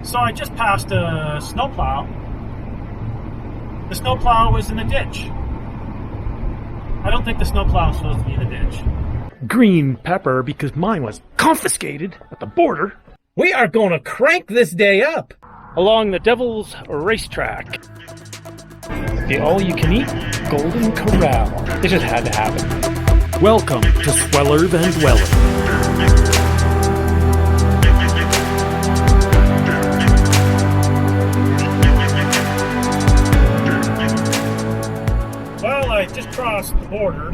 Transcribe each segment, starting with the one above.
So I just passed a snowplow. The snowplow was in the ditch. I don't think the snowplow was supposed to be in the ditch. Green pepper because mine was confiscated at the border. We are going to crank this day up Along the Devil's Racetrack. The all-you-can-eat Golden Corral. It just had to happen. Welcome to Sweller Van Dweller. Well, I just crossed the border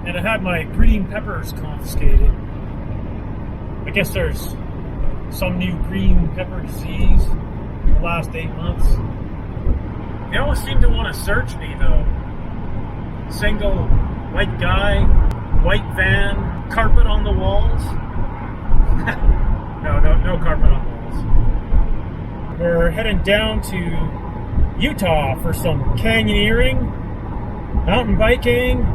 and I had my green peppers confiscated. I guess there's some new green pepper disease in the last 8 months. They always seem to want to search me though. Single white guy, white van, carpet on the walls. No carpet on the walls. We're heading down to Utah for some canyoneering, mountain biking,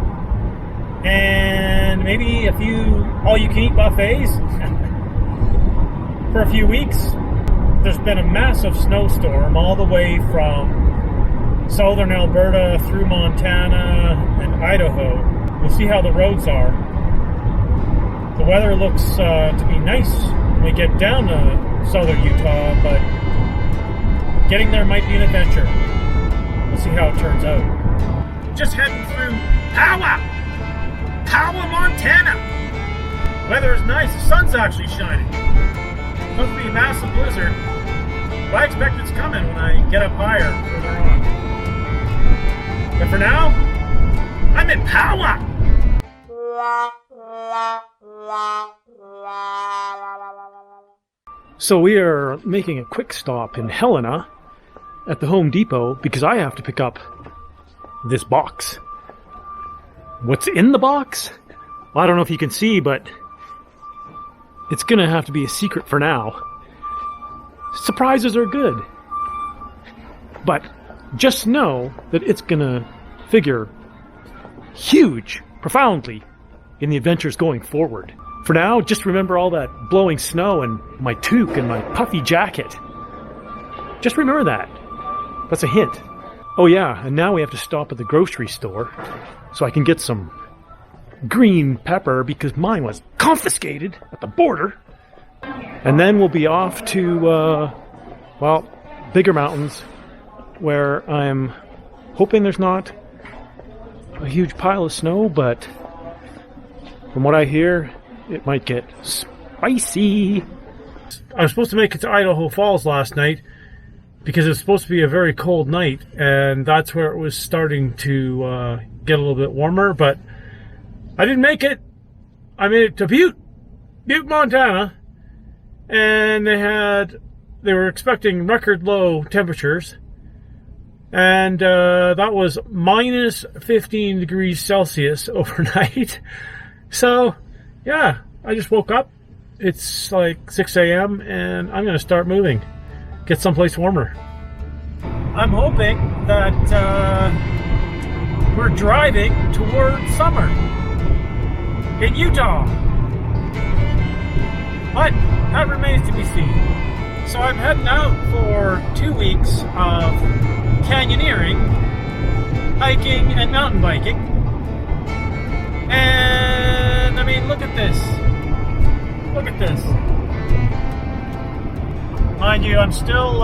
and maybe a few all-you-can-eat buffets for a few weeks. There's been a massive snowstorm all the way from southern Alberta through Montana and Idaho. We'll see how the roads are. The weather looks to be nice when we get down to southern Utah, but getting there might be an adventure. We'll see how it turns out. Just heading through Powell, Montana. Weather is nice. The sun's actually shining. It's supposed to be a massive blizzard, but I expect it's coming when I get up higher further on. But for now, I'm in Powell. So we are making a quick stop in Helena at the Home Depot because I have to pick up this box. What's in the box? Well, I don't know if you can see, but it's gonna have to be a secret for now. Surprises are good. But just know that it's gonna figure huge, profoundly, in the adventures going forward. For now, just remember all that blowing snow and my toque and my puffy jacket. Just remember that. That's a hint. Oh yeah, and now we have to stop at the grocery store so I can get some green pepper because mine was confiscated at the border. And then we'll be off to, bigger mountains where I'm hoping there's not a huge pile of snow, but from what I hear, it might get spicy. I was supposed to make it to Idaho Falls last night because it's supposed to be a very cold night, and that's where it was starting to get a little bit warmer, but I didn't make it. I made it to Butte, Montana, and they were expecting record low temperatures, and that was minus 15 degrees Celsius overnight. So, yeah, I just woke up. It's like 6 a.m. and I'm going to start moving. Get someplace warmer. I'm hoping that we're driving towards summer in Utah. But that remains to be seen. So I'm heading out for 2 weeks of canyoneering, hiking, and mountain biking. And, I mean, look at this. Look at this. Mind you, I'm still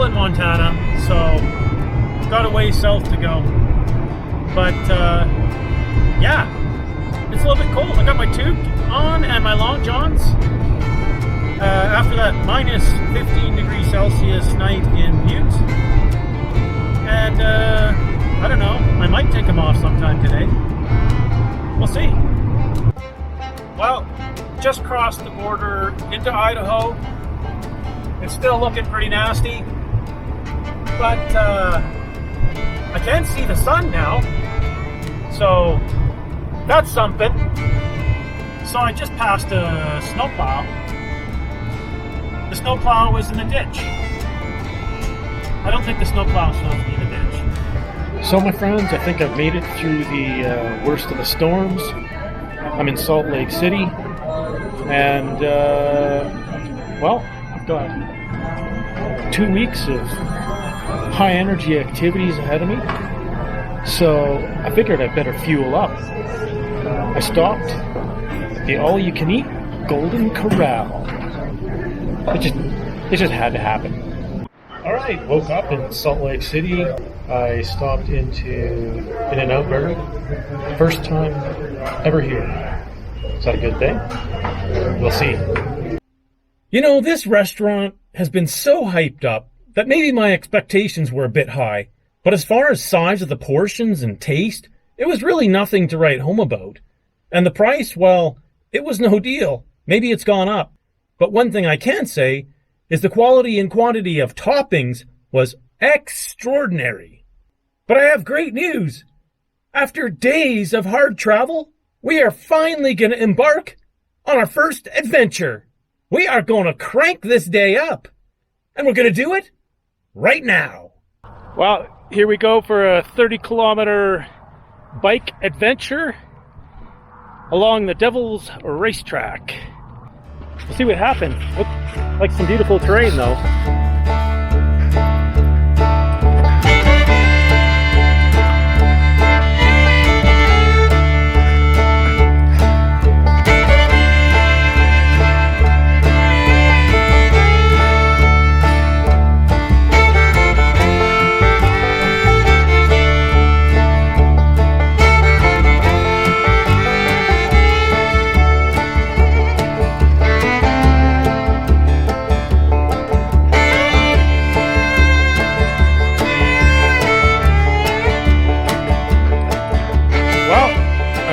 in Montana, so got a ways south to go. But, yeah, it's a little bit cold. I got my toque on and my long johns. After that minus 15 degrees Celsius night in Butte. And, I don't know, I might take them off sometime today. We'll see. Well, just crossed the border into Idaho. It's still looking pretty nasty, but I can see the sun now, so that's something. So I just passed a snowplow. The snowplow was in the ditch. I don't think the snowplow was supposed to be in the ditch. So my friends, I think I've made it through the worst of the storms. I'm in Salt Lake City, And, well, I've got 2 weeks of high energy activities ahead of me. So I figured I'd better fuel up. I stopped at the all-you-can-eat Golden Corral. It just had to happen. All right, woke up in Salt Lake City. I stopped into In-N-Out Burger. First time ever here. Is that a good thing? We'll see. You know, this restaurant has been so hyped up that maybe my expectations were a bit high. But as far as size of the portions and taste, it was really nothing to write home about. And the price, well, it was no deal. Maybe it's gone up. But one thing I can say is the quality and quantity of toppings was extraordinary. But I have great news. After days of hard travel, we are finally going to embark on our first adventure. We are going to crank this day up. And we're going to do it right now. Well, here we go for a 30-kilometer bike adventure along the Devil's Racetrack. We'll see what happens. Looks like some beautiful terrain, though.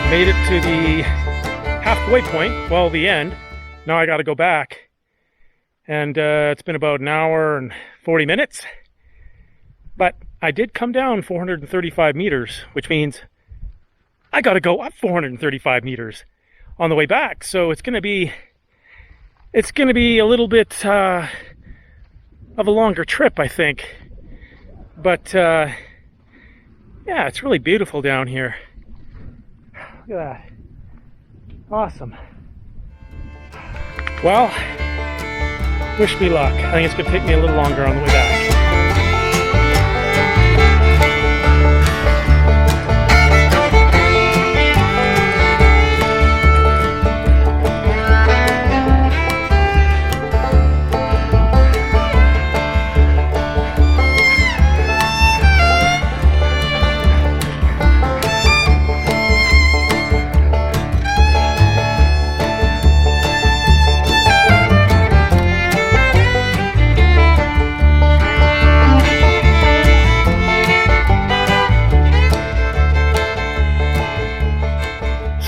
Made it to the halfway point, well, the end. Now I got to go back. And it's been about an hour and 40 minutes. But I did come down 435 meters, which means I got to go up 435 meters on the way back. So it's going to be a little bit of a longer trip, I think. But yeah, it's really beautiful down here. Look at that. Awesome. Well, wish me luck. I think it's going to take me a little longer on the way back.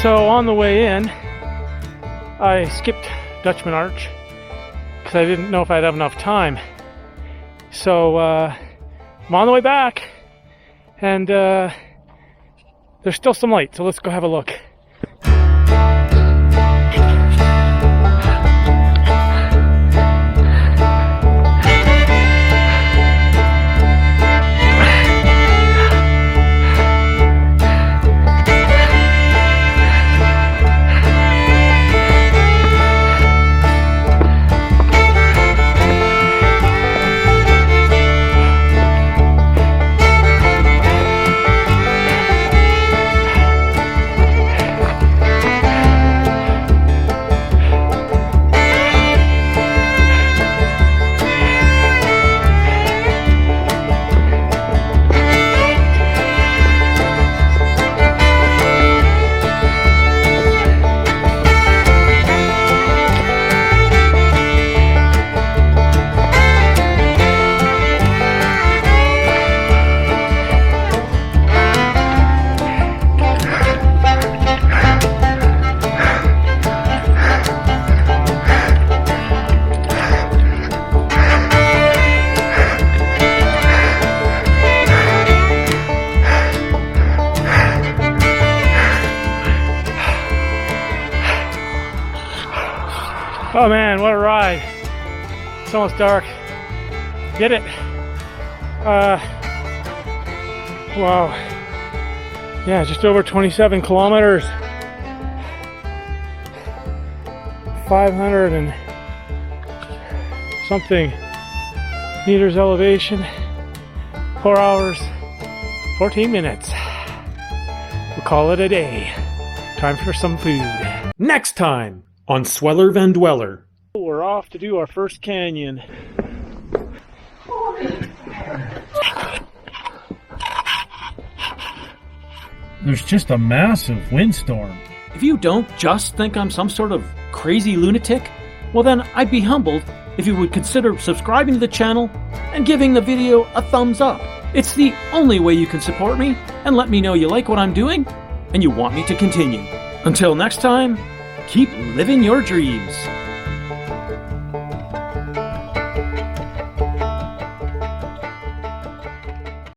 So on the way in, I skipped Dutchman Arch because I didn't know if I'd have enough time. So I'm on the way back, and there's still some light, so let's go have a look. Oh man, what a ride. It's almost dark. Did it. Wow. Yeah, just over 27 kilometers. 500 and something meters elevation. 4 hours, 14 minutes. We'll call it a day. Time for some food. Next time on Sweller Van Dweller. We're off to do our first canyon. There's just a massive windstorm. If you don't just think I'm some sort of crazy lunatic, well then I'd be humbled if you would consider subscribing to the channel and giving the video a thumbs up. It's the only way you can support me and let me know you like what I'm doing and you want me to continue. Until next time, keep living your dreams.